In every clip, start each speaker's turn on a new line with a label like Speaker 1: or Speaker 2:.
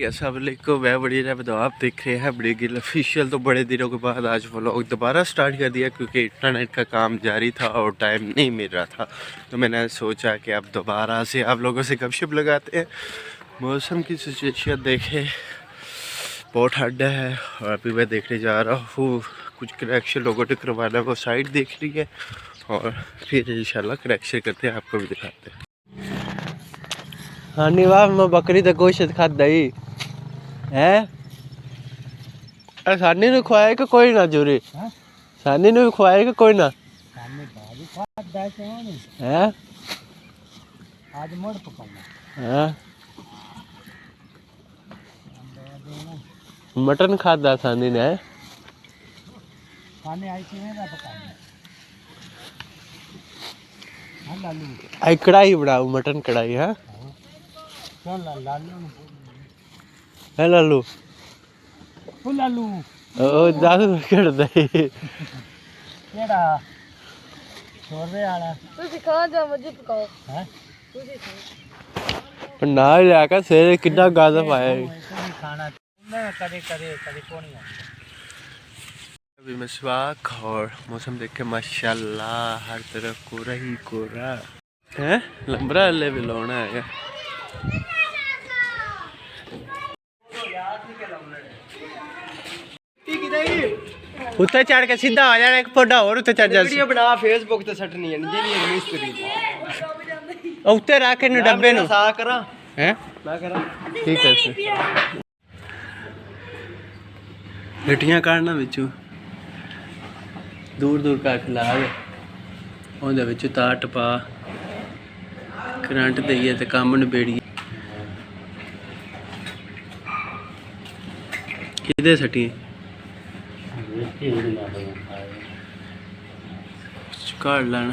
Speaker 1: अस्सलामुअलैकुम, मैं बड़ी बताओ। आप देख रहे हैं बड़ी गिल ऑफिशियल। तो बड़े दिनों के बाद आज व्लॉग दोबारा स्टार्ट कर दिया क्योंकि इंटरनेट का काम जारी था और टाइम नहीं मिल रहा था। तो मैंने सोचा कि अब दोबारा से आप लोगों से गपशप लगाते हैं। मौसम की सिचुएशन देखे, बहुत ठंड है और अभी मैं देखने जा रहा हूँ कुछ कनेक्शन लोगों ने करवाना है, वो साइट देख रही है और फिर इंशाल्लाह कनेक्शन करते हैं, आपको भी दिखाते हैं।
Speaker 2: हाँ नहीं वाह, मैं बकरी का गोश्त खाता ही है। सानी ने खुआए कि कोई ना जोरी, सानी ने भी खुआए कि कोई ना है।
Speaker 3: आज मोड़ पकाना
Speaker 2: है मटन खाता सानी ने।
Speaker 3: खाने आई थी मेरा पकाना। हाँ लालू
Speaker 2: आई कढ़ाई बनाऊ, मटन कढ़ाई है।
Speaker 3: चल लालू
Speaker 2: है लालू,
Speaker 3: ओ लालू
Speaker 2: ओ दादू कर दे
Speaker 3: केड़ा छोरे वाला
Speaker 4: ਤੁਸੀਂ ਖਾ ਜਾ ਮਰਜ਼ੀ ਪਕਾਓ
Speaker 3: है
Speaker 4: ਤੁਸੀਂ ਖਾਓ।
Speaker 2: ना लेकर शेर कितना गाजा पाया है।
Speaker 3: खाना ना करे करे करे कोनी
Speaker 1: अभी मसवाक और मौसम देख के माशाल्लाह हर तरफ कोरा ही कोरा है। लंबरा ले भी लौना है।
Speaker 2: उत्ते चढ़ के सीधा आ जाना, एक फोटा और उत्ते चढ़ जा।
Speaker 5: वीडियो बना फेसबुक ते सटनी है जेनी है मिस्त्री
Speaker 2: उत्ते रख इन डब्बे नु
Speaker 5: सा करा
Speaker 2: हैं।
Speaker 5: मैं करा
Speaker 2: ठीक है। गटियां काटना विचू दूर दूर का खिला के ਉਹਦੇ ਵਿੱਚ ਤਾਰ ਟਪਾ ਕਰੰਟ ਦੇਈਏ ਤੇ ਕੰਮ ਨਿਬੇੜੀਏ। ਕਿਹਦੇ ਸੱਟੀ ਕਾੜ ਲੈਣ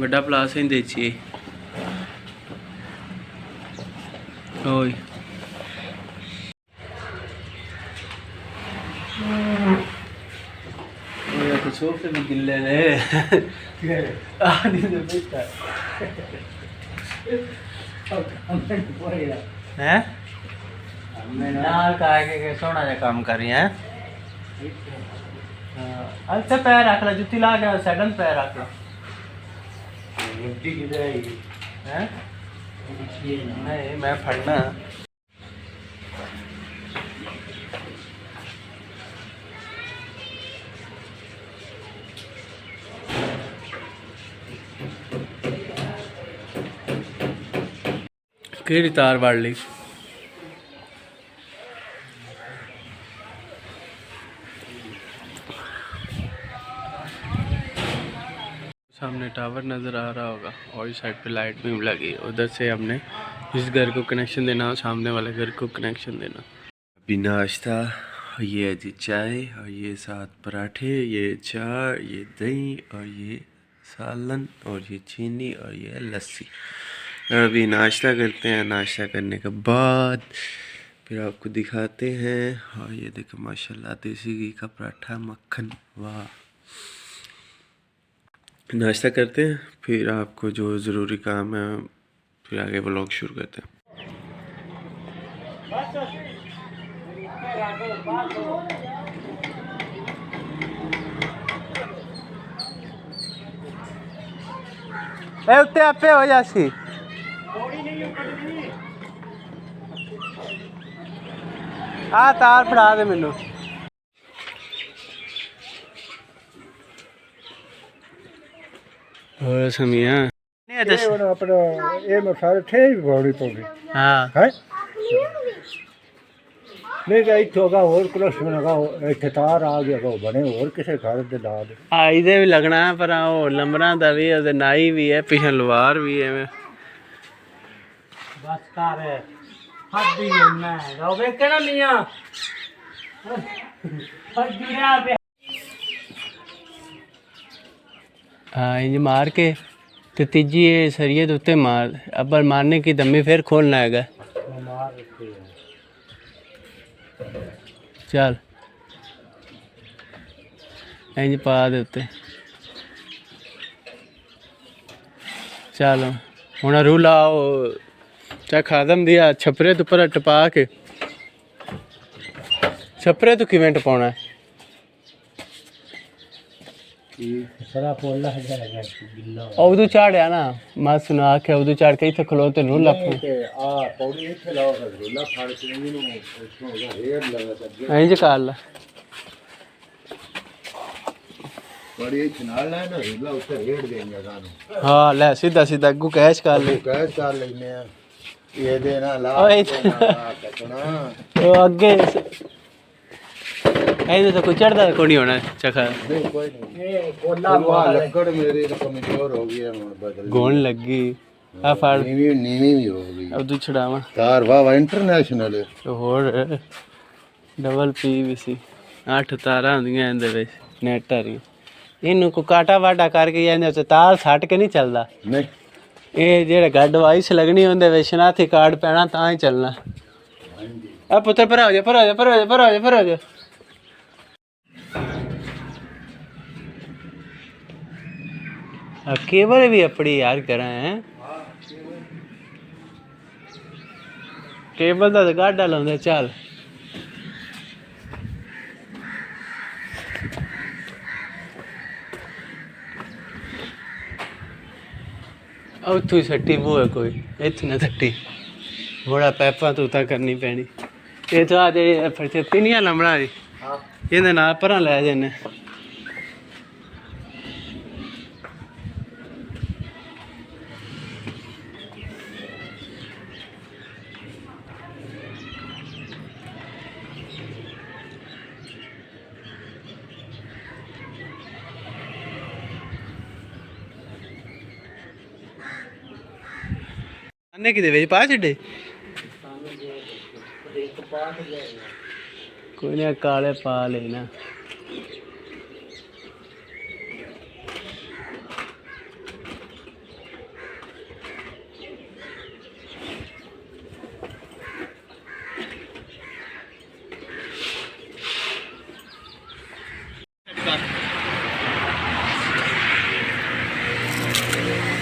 Speaker 2: ਵੱਡਾ ਪਲਾਸ ਹੀ ਦੇਚੀਏ। ਓਏ तो सोफे भी गिल्ले ने हैं सोना जा काम कर रही हैं। अच्छा पैर रख ला, जुत्ती ला के सैडन पैर रख ला। हैं नहीं मैं फड़ना। केड़ी तार वाड़ ली सामने टावर नज़र आ रहा होगा और इस साइड पे लाइट भी लगी है। उधर से हमने इस घर को कनेक्शन देना और सामने वाले घर को कनेक्शन देना। अभी नाश्ता, ये है जी चाय और ये 7 पराठे, ये 4, ये दही और ये सालन और ये चीनी और ये लस्सी। अभी नाश्ता करते हैं, नाश्ता करने के बाद फिर आपको दिखाते हैं। और ये देखो माशाल्लाह देसी घी का पराठा, मक्खन, वाह। नाश्ता करते हैं फिर आपको जो ज़रूरी काम है फिर आगे व्लॉग शुरू करते हैं। उत्ते आपे हो जासी आ तार फड़ा दे मैनू। और समिया नहीं दस
Speaker 3: अपना ये मैं सारे थे भी बड़ी पौड़ी
Speaker 2: हां
Speaker 3: है नहीं गई होगा और क्रॉस बनागा इथे तार आ गया को बने और किसे घर दे ला दे
Speaker 2: आई दे भी लगना है पर ओ लंबरा दा भी है, नाई भी है, पीछे लवार भी है।
Speaker 3: बस कर हड्डी मैं रोवे केना मियां हड्डी आ पे।
Speaker 2: हाँ इंज मार के तो तीजी ये सरिये तो उत्ते मार, अब मारने की दम्मी फिर खोलना है। चल इंज पा दे उत्ते, चलो ਹੁਣ ਰੂਲਾ ਉਹ ਚਾ ਖਾਦਮ ਦਿਆ ਛਪਰੇ ਤੋਂ ਪਰ ਟਪਾ ਕੇ ਛਪਰੇ ਤੋਂ ਕਿਵੇਂ ਟਪਾਉਣਾ ਹੈ
Speaker 3: सारा पोला है जाएगा गिल्ला
Speaker 2: ਉਦੋਂ ਚਾੜਿਆ ਨਾ ਮੈਂ ਸੁਣਾ ਕੇ ਉਦੋਂ ਚਾੜ ਕੇ ਇੱਥੇ ਖਲੋ ਤੇ ਰੂਲਾ
Speaker 3: आ पौड़ी इथे लाओ रोला फाड़ के इनु उसको हेड लगा कर
Speaker 2: ਇੰਜ ਕਰ ਲਾ
Speaker 3: बड़ी इथे नाल है ना रोला उते हेड देंगे गानो
Speaker 2: ਹਾਂ ਲੈ ਸਿੱਧਾ ਸਿੱਧਾ ਅੱਗੂ ਕੈਸ਼ ਕਰ ਲਈ
Speaker 3: कैच कर लेने ये देना ला
Speaker 2: ओए
Speaker 3: कटना
Speaker 2: ਉਹ ਅੱਗੇ ਇਹਦੇ ਤਾਂ ਕੋਈ ਚੜਦਾ ਕੋਈ ਨਹੀਂ ਹੋਣਾ ਚਖਾ
Speaker 3: नहीं कोई नहीं ये पोला मार लकड़ मेरी तो कमजोर हो गई है बदल
Speaker 2: ਗੋਣ ਲੱਗੀ ਆ ਫੜ
Speaker 3: नीवी भी हो गई
Speaker 2: ਉਦੋਂ ਛਡਾਵਾਂ
Speaker 3: तार वाह इंटरनेशनल
Speaker 2: ਤੇ ਹੋਰ ਡਬਲ ਪੀਵੀਸੀ 8 ਤਾਰਾਂ ਹੁੰਦੀਆਂ ਇਹਦੇ ਵਿੱਚ ਨੈਟ ਵਾਲੀਆਂ ਇਹਨੂੰ ਕੋ ਕਾਟਾ ਵਾਟਾ ਕਰਕੇ ਇਹਦੇ ਉੱਤੇ ਤਾਰ ਸੱਟ ਕੇ ਨਹੀਂ ਚੱਲਦਾ
Speaker 3: नहीं
Speaker 2: ਇਹ ਜਿਹੜਾ ਗੱਡ ਵਾਈਸ ਲੱਗਣੀ ਉਹਦੇ ਵਿੱਚ ਸ਼ਨਾਖਤੀ ਕਾਰਡ ਪੈਣਾ ਤਾਂ ਹੀ ਚੱਲਣਾ ਆ ਪੁੱਤਰ ਭਰਾ ਹੋ ਜਾ ਭਰਾ ਹੋ ਜਾ ਭਰਾ ਹੋ ਜਾ ਭਰਾ ਹੋ ਜਾ ਭਰਾ ਹੋ ਜਾ केबल भी अपनी यार करा है केबल का तो गाढ़ा लाਉਂਦੇ ਚੱਲ ਉੱਥੋਂ ਹੀ ਸੱਟੀ ਬੂਏ ਕੋਈ ਇੱਥੇ ਨਾ ਸੱਟੀ ਬੜਾ ਪੈਪਾਂ ਤੂੰ ਤਾਂ ਕਰਨੀ ਪੈਣੀ ਇਹ ਤਾਂ ਜਿਹੜੇ ਫਿਰ ਤਿੰਨੀਆਂ ਲੰਬੜਾ ਜੀ ਇਹਦੇ ਨਾਲ ਪਰਾਂ ਲੈ ਜਾਂਦੇ अन्ने कि ਵਿੱਚ ਪਾ ਛੱਡੇ ਕੋਈ ਨਾ ਕਾਲੇ ਪਾ ਲੈਣਾ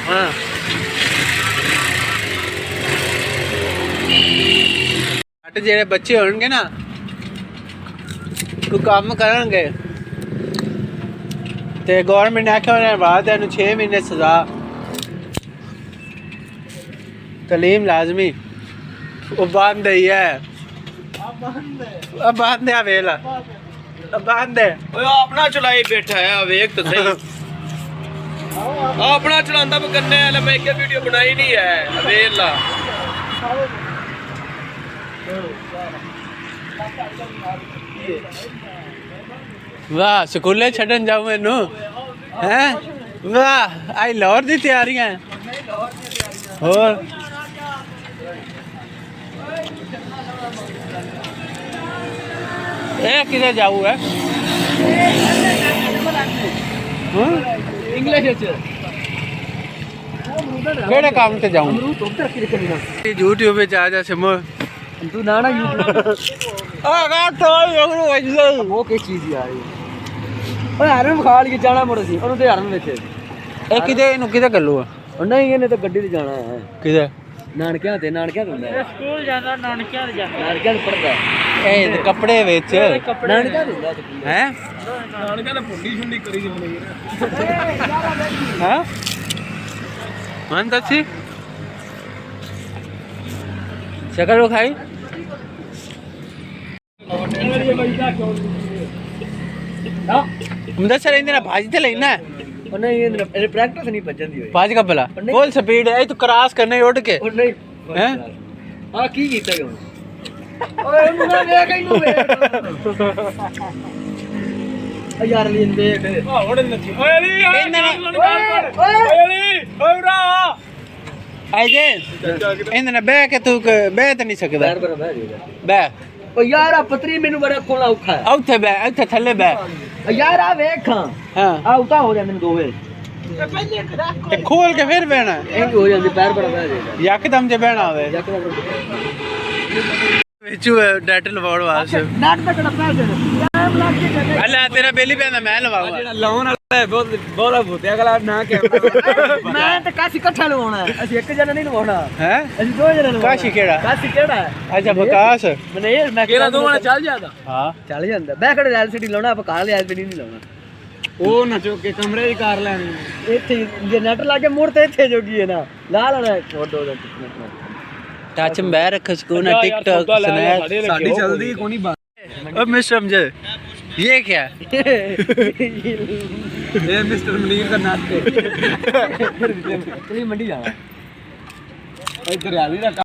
Speaker 2: ਹਾਂ ਜਿਹੜੇ ਬੱਚੇ ਹੋਣਗੇ ਨਾ ਕੋਈ ਕੰਮ ਕਰਨਗੇ ਤੇ ਗਵਰਨਮੈਂਟ ਨੇ ਆਖਿਆ ਉਹਨਾਂ ਬਾਅਦ ਇਹਨੂੰ 6 ਮਹੀਨੇ ਸਜ਼ਾ ਤਾਲੀਮ ਲਾਜ਼ਮੀ ਉਹ ਬੰਦ ਹੈ अब बांध दे वेला अब बांध दे
Speaker 5: ओए अपना चलाई बैठा है वेख तो सही अपना चलांदा पे करने वाला मैं क्या वीडियो बनाई नहीं है वेला
Speaker 2: वाह स्कूले छड़न जाऊं मैनू हैं वाह आई लाहौर दी तैयारियां और किधर जाऊ है
Speaker 5: इंग्लिश
Speaker 2: केड़े काम से जाऊं यूट्यूब पे जा सिमो
Speaker 5: तू नाना
Speaker 2: वो
Speaker 5: किस चीज यार ओए हरम खाल के जाना मुड़ सी ओनु ते हरम विच
Speaker 2: ए किदे नु किदे गल्लू है
Speaker 5: नहीं इन्हें तो गड्डी ते जाना है
Speaker 2: किदे
Speaker 5: नानकिया ते हुंदा है स्कूल जाना नानकिया ते जाना नानकिया ते पढ़दा
Speaker 2: ए कपड़े विच
Speaker 5: नानकिया ते हुंदा
Speaker 2: हैं
Speaker 5: नानकिया ने पुंडी छुंडी करी जाने
Speaker 2: हां मन दसी शकल वो खाई मुदसर इंदे ना भाजी ते लेना है
Speaker 5: नहीं ये प्रैक्टिस नहीं बजन दी होई
Speaker 2: भाज का भला फुल स्पीड है तू क्रॉस करने उड़ के
Speaker 5: और नहीं
Speaker 2: हैं
Speaker 5: हां की कीता हुन ओए मुना देख इनु देख यार लीन देख हां हुन नची ओए अली ओए अली ओए ब्रा
Speaker 2: आजे इंदे ना बह के तू बह त नहीं सकदा
Speaker 5: पैर पर बैठ
Speaker 2: बह
Speaker 5: ओ यार आ पतरी मेनू बड़ा कोला औखा है
Speaker 2: औथे बह औथे थल्ले बह
Speaker 5: यार आ वेख हां
Speaker 2: हां
Speaker 5: आ उता हो जांदे दो वे
Speaker 2: ते खोल के फिर बहना
Speaker 5: एक हो जांदी पैर पर बैठ जाएगा
Speaker 2: यकदम जे बहना होवे
Speaker 5: यकदम
Speaker 2: विचू डेट लवाउण वास्ते
Speaker 5: नाट तक पैर दे टाइम लग के
Speaker 2: अल्लाह तेरा बेली पैंदा मैं लवाऊंगा
Speaker 5: लाउन ਬਹੁਤ ਬਹੁਤ ਭੂਤਿਆ ਗਲਾ ਨਾ ਕਿ ਮੈਂ ਤਾਂ ਕਾਸੀ ਇਕੱਠਾ ਲਵਾਉਣਾ ਅਸੀਂ ਇੱਕ ਜਣਾ ਨਹੀਂ ਲਵਾਉਣਾ
Speaker 2: ਹੈ
Speaker 5: ਅਸੀਂ ਦੋ ਜਣੇ ਲਵਾਉਣਾ
Speaker 2: ਕਾਸ਼ੀ ਕਿਹੜਾ
Speaker 5: ਕਾਸੀ ਕਿਹੜਾ ਹੈ
Speaker 2: ਅੱਛਾ ਵਿਕਾਸ
Speaker 5: ਮਨੇਰ ਮੈਂ ਕਿਹੜਾ ਦੋਵਾਂ ਚੱਲ ਜਾਂਦਾ
Speaker 2: ਹਾਂ
Speaker 5: ਚੱਲ ਜਾਂਦਾ ਮੈਂ ਕਿਹੜੇ ਐਲਸੀਡੀ ਲਾਉਣਾ ਆਪਾਂ ਕਾਰ ਲਈ ਐਲਸੀਡੀ ਨਹੀਂ ਲਾਉਣਾ ਉਹ ਨਾ ਚੁੱਕ ਕੇ ਕਮਰੇ ਦੀ ਕਾਰ ਲੈਣੀ ਇੱਥੇ ਜੇ ਨੈਟ ਲਾ ਕੇ ਮੁੜ ਤੇ ਇੱਥੇ ਜੋਗੀ ਹੈ ਨਾ ਲਾ ਲੈਣਾ ਫੋਟੋ ਦਾ
Speaker 2: टच में बैर रख सकूं ना टिकटॉक स्नैप
Speaker 5: ਸਾਡੀ ਚੱਲਦੀ ਕੋਈ ਨਹੀਂ
Speaker 2: अब मिस्टर अमजद ये क्या
Speaker 5: ਇਹ ਮਿਸਟਰ ਮਨੀਰ ਦਾ ਨਾਤੇ ਚਲੀ ਮੰਡੀ ਜਾਣਾ ਇੱਧਰ ਆ ਵੀ